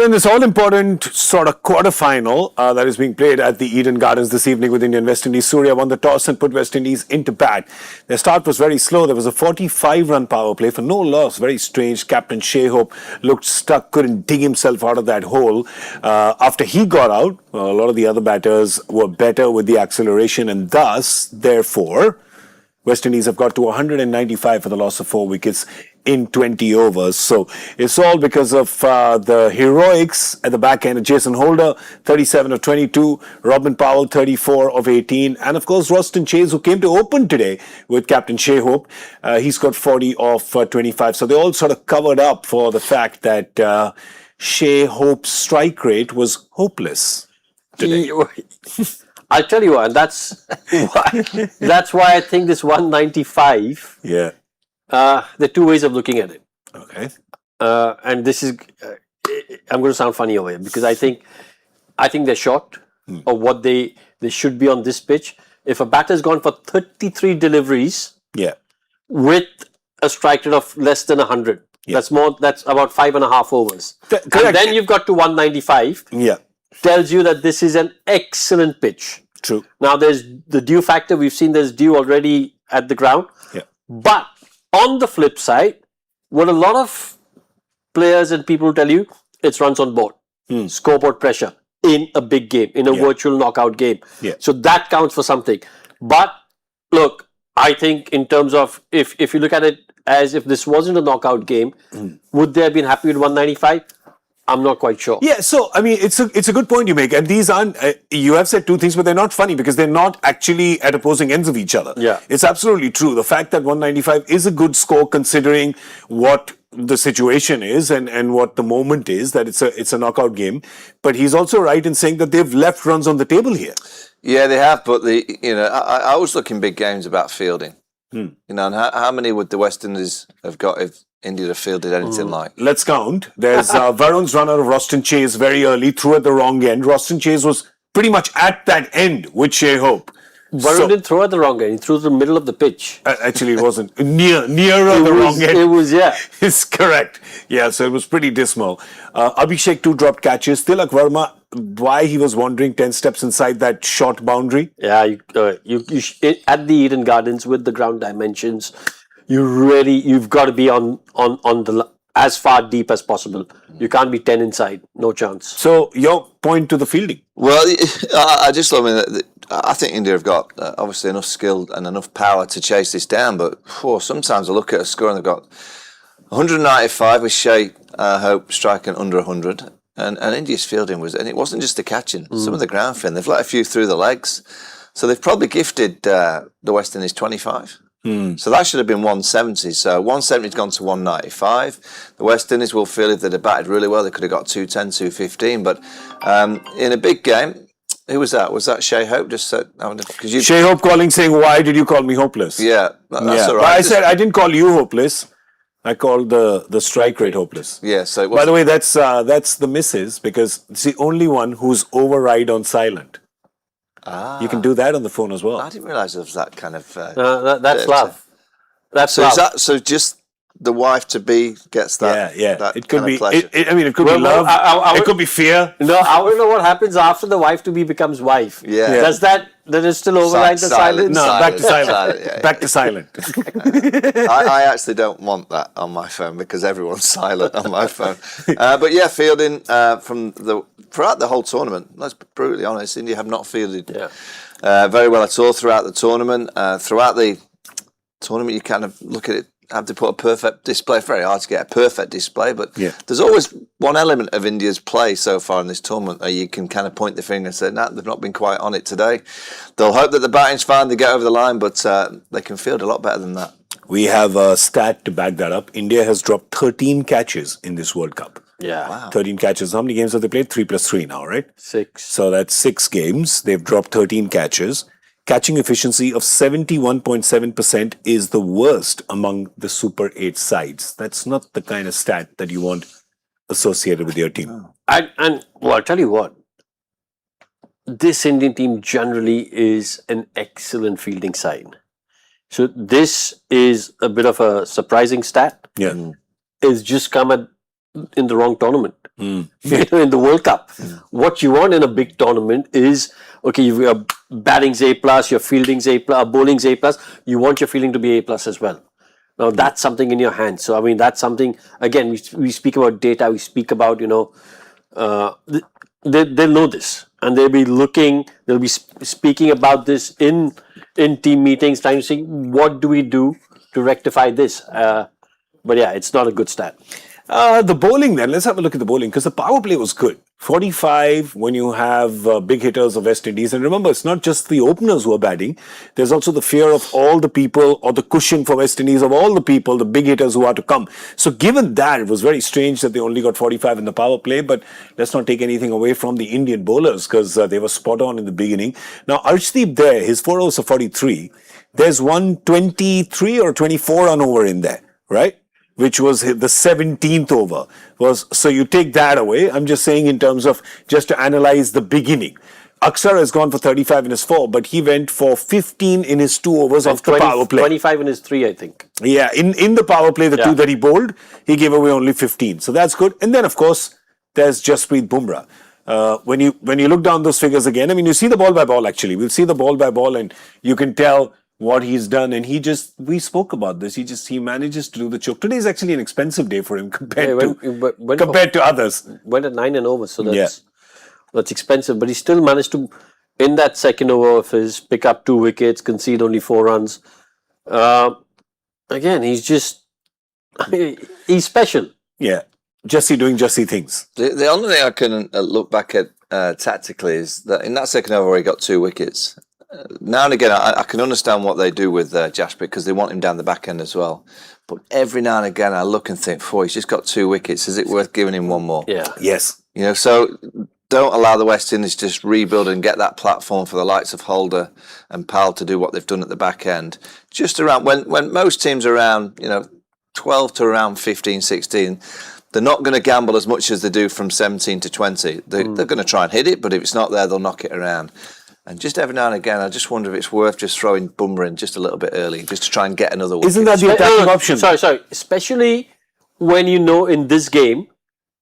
in this all-important sort of quarter-final that is being played at the Eden Gardens this evening with India and West Indies, Surya won the toss and put West Indies into bat. Their start was very slow. There was a 45-run power play for no loss. Very strange. Captain Shai Hope looked stuck, couldn't dig himself out of that hole. After he got out, a lot of the other batters were better with the acceleration, and thus, therefore, West Indies have got to 195 for the loss of 4 wickets in 20 overs. So it's all because of the heroics at the back end. Jason Holder, 37 of 22. Robin Powell, 34 of 18. And of course, Roston Chase, who came to open today with Captain Shai Hope. He's got 40 of 25. So they all sort of covered up for the fact that Shai Hope's strike rate was hopeless today. I'll tell you what, that's why I think this 195. Yeah. There are two ways of looking at it. Okay. And this is, I'm going to sound funny over here because I think they're short of what they should be on this pitch. If a batter's gone for 33 deliveries, with a strike rate of less than 100, that's about 5.5 overs. And then you've got to 195. Yeah. Tells you that this is an excellent pitch. True. Now there's the dew factor. We've seen there's dew already at the ground. Yeah. But on the flip side, what a lot of players and people tell you, it's runs on board, scoreboard pressure in a big game, in a virtual knockout game. Yeah. So that counts for something. But look, I think in terms of if you look at it as if this wasn't a knockout game, would they have been happy with 195? I'm not quite sure. Yeah, so I mean, it's a good point you make, and these aren't. You have said two things, but they're not funny because they're not actually at opposing ends of each other. Yeah, it's absolutely true. The fact that 195 is a good score considering what the situation is and what the moment is, that it's a knockout game. But he's also right in saying that they've left runs on the table here. Yeah, they have. But I always look in big games about fielding. You know, and how many would the West Indies have got if India had fielded anything like? Let's count. There's Varun's run out of Roston Chase very early, threw at the wrong end. Roston Chase was pretty much at that end with Shai Hope. Varun didn't throw at the wrong end. He threw to the middle of the pitch. Actually, it wasn't. Nearer the wrong end. It was, yeah. It's correct. Yeah, so it was pretty dismal. Abhishek, 2 dropped catches. Tilak Verma, why he was wandering 10 steps inside that short boundary? Yeah, at the Eden Gardens with the ground dimensions, you've got to be on the as far deep as possible. You can't be 10 inside. No chance. So your point to the fielding? Well, I think India have got obviously enough skill and enough power to chase this down. But sometimes I look at a score and they've got 195 with Shai Hope striking under 100. And India's fielding and it wasn't just the catching. Some of the ground fin, they've let a few through the legs. So they've probably gifted the West Indies 25. So that should have been 170. So 170's gone to 195. The West Indies will feel if they'd have batted really well, they could have got 210, 215. But in a big game, who was that? Was that Shai Hope? Just said, Shai Hope calling, saying, "Why did you call me hopeless?" Yeah, that's all right. But I said I didn't call you hopeless. I called the strike rate hopeless. Yeah. So it was. By the way, that's the missus because it's the only one who's override on silent. You can do that on the phone as well. I didn't realise there was that kind of... that's love. That's love. So just the wife to be gets that. Yeah. That it could be. It could be Well, love. It could be fear. No, I want to know what happens after the wife to be becomes wife. Yeah. Does that still override the silence? No, back to silent. Back to silent. I actually don't want that on my phone because everyone's silent on my phone. But yeah, fielding throughout the whole tournament. Let's be brutally honest, India have not fielded very well at all throughout the tournament. Throughout the tournament, you kind of look at it. Have to put a perfect display. Very hard to get a perfect display, but there's always one element of India's play so far in this tournament that you can kind of point the finger and say, nah, they've not been quite on it today. They'll hope that the batting's fine, they get over the line, but they can field a lot better than that. We have a stat to back that up. India has dropped 13 catches in this World Cup. Yeah. Wow. 13 catches. How many games have they played? 3 plus 3 now, right? 6. So that's 6 games. They've dropped 13 catches. Catching efficiency of 71.7% is the worst among the Super 8 sides. That's not the kind of stat that you want associated with your team. And I'll tell you what. This Indian team generally is an excellent fielding side. So this is a bit of a surprising stat. Yeah. It's just come in the wrong tournament. You know, in the World Cup. What you want in a big tournament is, okay, you've got batting's A+, your fielding's A+, bowling's A+. You want your fielding to be A+ as well. Now, that's something in your hands. So, I mean, that's something, again, we speak about data, we speak about, you know, they'll know this. And they'll be looking, they'll be speaking about this in team meetings, trying to see what do we do to rectify this. But yeah, it's not a good stat. The bowling then, let's have a look at the bowling because the power play was good. 45 when you have big hitters of West Indies. And remember, it's not just the openers who are batting. There's also the fear of all the people or the cushion for West Indies of all the people, the big hitters who are to come. So given that, it was very strange that they only got 45 in the power play. But let's not take anything away from the Indian bowlers because they were spot on in the beginning. Now, Arshdeep there, his 4 overs of 43. There's 123 or 24 run over in there, right? Which was the 17th over. So you take that away. I'm just saying in terms of just to analyze the beginning. Akshar has gone for 35 in his 4, but he went for 15 in his 2 overs of the power play. 25 in his 3, I think. Yeah, in the power play, the 2 that he bowled, he gave away only 15. So that's good. And then, of course, there's Jasprit Bumrah. When you look down those figures again, I mean, you see the ball by ball, actually. We'll see the ball by ball and you can tell what he's done, and we spoke about this. He manages to do the choke. Today is actually an expensive day for him compared to others. Went at 9 and over, so that's expensive. But he still managed to, in that second over of his, pick up 2 wickets, concede only 4 runs. Again, he's special. Yeah, Jussie doing Jussie things. The only thing I can look back at tactically is that in that second over where he got 2 wickets. Now and again, I can understand what they do with Jasprit because they want him down the back end as well. But every now and again, I look and think, he's just got 2 wickets. Is it worth giving him 1 more? Yeah. Yes. You know, so don't allow the West Indies to just rebuild and get that platform for the likes of Holder and Powell to do what they've done at the back end. Just around when most teams are around, 12 to around 15, 16. They're not going to gamble as much as they do from 17 to 20. They're going to try and hit it, but if it's not there, they'll knock it around. And just every now and again, I just wonder if it's worth just throwing Bumrah in just a little bit early, just to try and get another wicket. Isn't that the attacking option? Sorry. Especially when you know in this game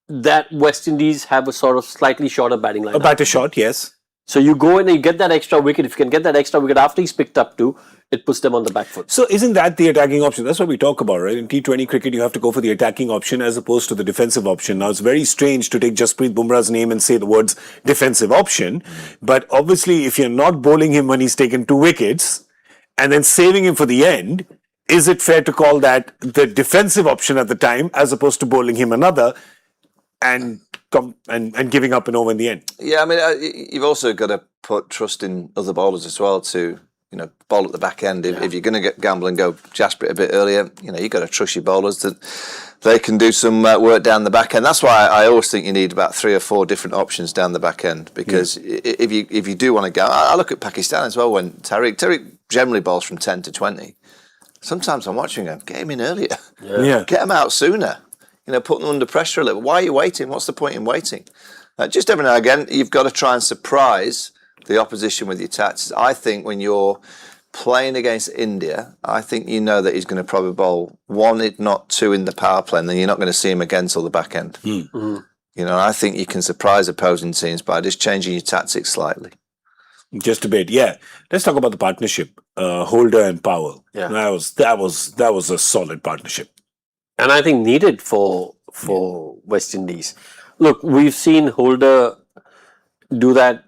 that West Indies have a sort of slightly shorter batting line. A batter shot, yes. So you go in and you get that extra wicket. If you can get that extra wicket after he's picked up 2, it puts them on the back foot. So isn't that the attacking option? That's what we talk about, right? In T20 cricket, you have to go for the attacking option as opposed to the defensive option. Now, it's very strange to take Jasprit Bumrah's name and say the words defensive option. But obviously, if you're not bowling him when he's taken 2 wickets and then saving him for the end, is it fair to call that the defensive option at the time as opposed to bowling him another and giving up an over in the end? Yeah, I mean, you've also got to put trust in other bowlers as well to, bowl at the back end. If you're going to gamble and go Jasprit a bit earlier, you've got to trust your bowlers that they can do some work down the back end. That's why I always think you need about 3 or 4 different options down the back end because if you do want to go, I look at Pakistan as well when Tariq generally bowls from 10 to 20. Sometimes I'm watching him, get him in earlier. Yeah. Get him out sooner. Put them under pressure a little. Why are you waiting? What's the point in waiting? Just every now and again, you've got to try and surprise the opposition with your tactics. I think when you're playing against India, I think that he's going to probably bowl 1, if not 2 in the power play, and then you're not going to see him again till the back end. I think you can surprise opposing teams by just changing your tactics slightly. Just a bit, yeah. Let's talk about the partnership, Holder and Powell. Yeah. That was a solid partnership. And I think needed for West Indies. Look, we've seen Holder do that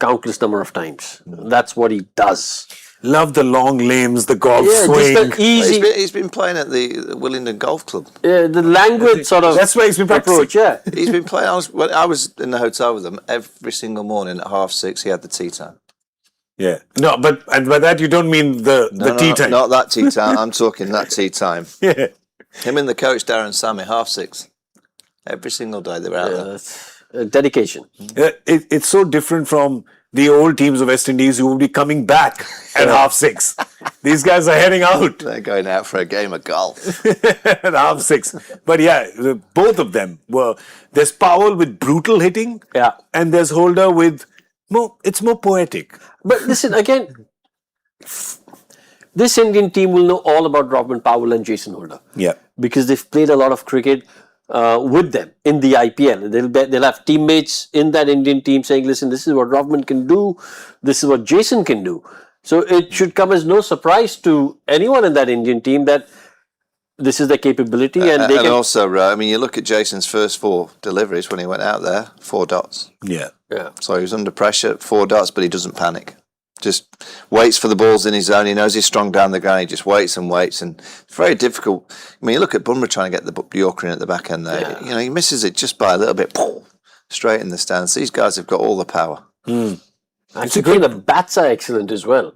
countless number of times. That's what he does. Love the long limbs, the golf swing. Just the easy. He's been playing at the Willingdon Golf Club. The languid sort of. That's where he's been practicing. Approach, yeah. He's been playing. I was in the hotel with him every single morning at 6:30. He had the tea time. Yeah. No, but and by that you don't mean the tea time. Not that tea time. I'm talking that tea time. Yeah. Him and the coach Darren Sammy 6:30. Every single day they were out there. That's dedication. It's so different from the old teams of West Indies who will be coming back at 6:30. These guys are heading out. They're going out for a game of golf. At 6:30. But yeah, both of them were. There's Powell with brutal hitting. Yeah. And there's Holder with it's more poetic. But listen, again, this Indian team will know all about Robin Powell and Jason Holder. Yeah. Because they've played a lot of cricket. with them in the IPL. They'll have teammates in that Indian team saying, listen, this is what Rohan can do, this is what Jason can do. So it should come as no surprise to anyone in that Indian team that this is their capability. And they can also, I mean, you look at Jason's first 4 deliveries when he went out there, 4 dots. Yeah. So he was under pressure, 4 dots, but he doesn't panic. Just waits for the balls in his zone. He knows he's strong down the ground. He just waits and waits, and it's very difficult. I mean, you look at Bumrah trying to get the Yorker in at the back end there. You know, he misses it just by a little bit, straight in the stands. These guys have got all the power. And again, the bats are excellent as well.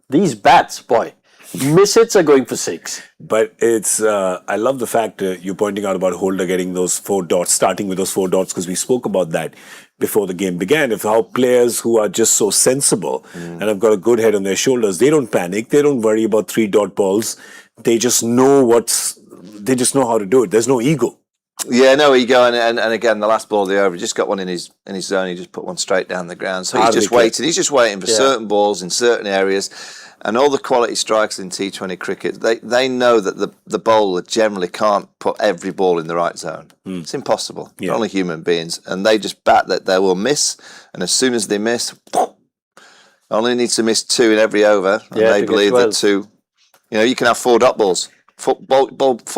These bats, boy, miss hits are going for 6. But it's, I love the fact you're pointing out about Holder getting those 4 dots, starting with those 4 dots, because we spoke about that before the game began, of how players who are just so sensible and have got a good head on their shoulders, they don't panic, they don't worry about 3-dot balls, they just know how to do it. There's no ego. Yeah, no ego, and again, the last ball of the over, he just got one in his zone, he just put one straight down the ground. So he's just waiting for certain balls in certain areas. And all the quality strikers in T20 cricket, they know that the bowler generally can't put every ball in the right zone. It's impossible. They're only human beings. And they just bat that they will miss. And as soon as they miss, only needs to miss 2 in every over. And they believe that 2, you know, you can have 4-dot balls, 4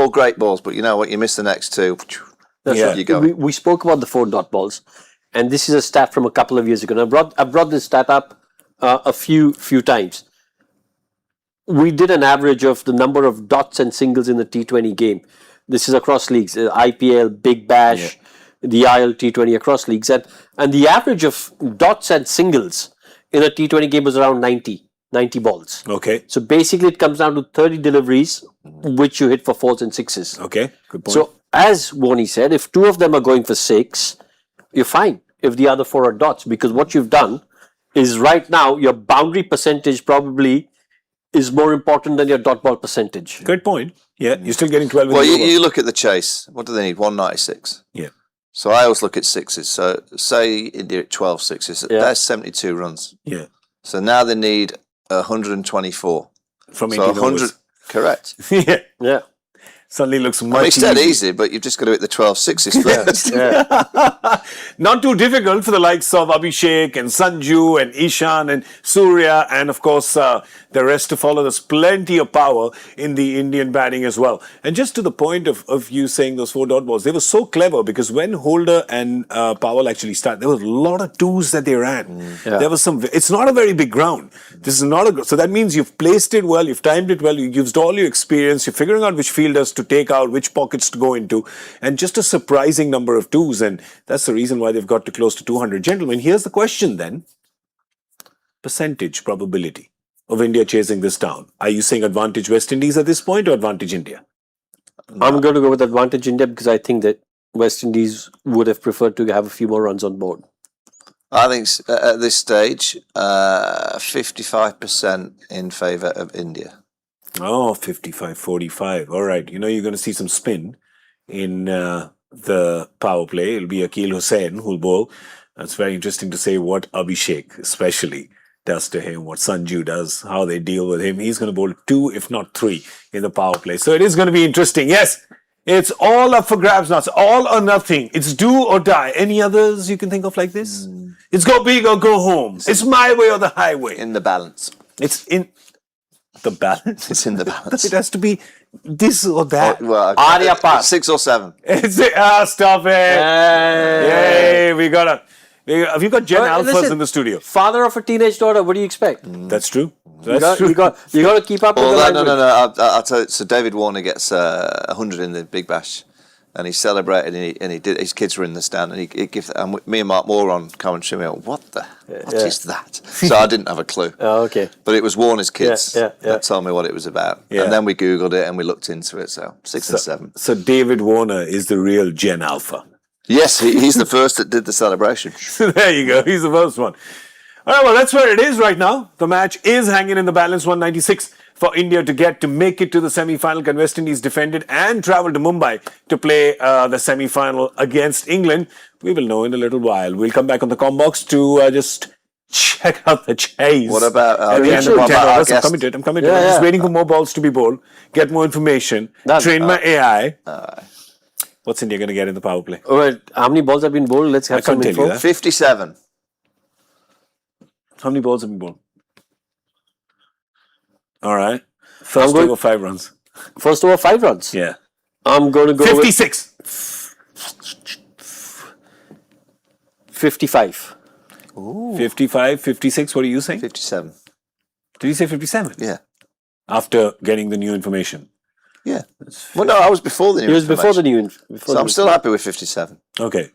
great balls, but you know what, you miss the next 2. That's what you go. We spoke about the 4-dot balls. And this is a stat from a couple of years ago. And I brought this stat up a few times. We did an average of the number of dots and singles in the T20 game. This is across leagues, IPL, Big Bash, the IL T20 across leagues. And the average of dots and singles in a T20 game was around 90 balls. Okay. So basically it comes down to 30 deliveries, which you hit for 4s and 6s. Okay, good point. So as Warnie said, if 2 of them are going for 6, you're fine. If the other 4 are dots, because what you've done is right now your boundary percentage probably is more important than your dot ball percentage. Good point. Yeah, you're still getting 12 in Well, the over. you look at the chase. What do they need? 196. Yeah. So I always look at 6s. So say India at 12 6s. That's 72 runs. Yeah. So now they need 124. From So 18 100. overs. Correct. Yeah. Suddenly looks I much mean, it's dead easier. easy, but you've just got to hit the 12 6s first. Not too difficult for the likes of Abhishek and Sanju and Ishan and Surya and of course the rest to follow. There's plenty of power in the Indian batting as well. And just to the point of you saying those 4-dot balls, they were so clever because when Holder and Powell actually started, there was a lot of 2s that they ran. There was it's not a very big ground. This is not a, so that means you've placed it well, you've timed it well, you've used all your experience, you're figuring out which fielders to take out, which pockets to go into, and just a surprising number of 2s, and that's the reason why they've got to close to 200. Gentlemen, here's the question then. Percentage probability of India chasing this down. Are you saying advantage West Indies at this point or advantage India? I'm going to go with advantage India because I think that West Indies would have preferred to have a few more runs on board. I think at this stage, 55% in favour of India. Oh, 55-45. All right. You know, you're going to see some spin in the power play. It'll be Akil Hussain who'll bowl. That's very interesting to say what Abhishek especially does to him, what Sanju does, how they deal with him. He's going to bowl 2, if not 3, in the power play. So it is going to be interesting. Yes, it's all up for grabs now. It's all or nothing. It's do or die. Any others you can think of like this? It's go big or go home. It's my way or the highway. In the balance. It's in the balance. It's in the balance. It has to be this or that. Well, Arya Pass. 6 or 7. Stop it. Yay, we got a... Have you got Gen Alphas listen, in the studio? Father of a teenage daughter, what do you expect? That's true. You That's true. got to keep up with the language. No. I'll tell you. So David Warner gets 100 in the Big Bash, and he celebrated, and he did. His kids were in the stand, and he gives. And me and Mark Moore on commentary. We went, what is that? So I didn't have a clue. Oh, okay. But it was Warner's kids Yeah. that told me what it was about, Yeah. and then we googled it and we looked into it. So 6 and 7. So David Warner is the real Gen Alpha. Yes, he's the first that did the celebration. There you go. He's the first one. All right, well, that's where it is right now. The match is hanging in the balance, 196 for India to make it to the semi-final. Can West Indies defend it and travel to Mumbai to play the semi-final against England? We will know in a little while. We'll come back on the Combox to just check out the chase. What about at the end of what 10 about our overs? I'm guest? coming to it. I'm just waiting for more balls to be bowled, get more information, train my AI. What's India going to get in the power play? All right. How many balls have been bowled? Let's have I can't some tell you info. that. 57. How many balls have been bowled? All right. I'm First going- over 5 runs. First over 5 runs. Yeah. I'm going to go 56. with 55. 55, 56. What are you saying? 57. Did you say 57? Yeah. After getting the new information. Yeah. Well, no, I was before the new It was before the information. new. So I'm still happy with 57. Okay.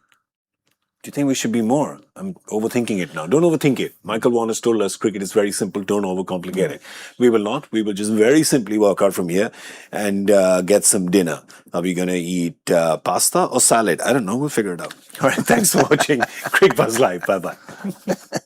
Do you think we should be more? I'm overthinking it now. Don't overthink it. Michael Vaughan has told us cricket is very simple. Don't overcomplicate it. We will not. We will just very simply walk out from here and get some dinner. Are we going to eat pasta or salad? I don't know. We'll figure it out. All right. Thanks for watching Cricbuzz Live. Bye-bye.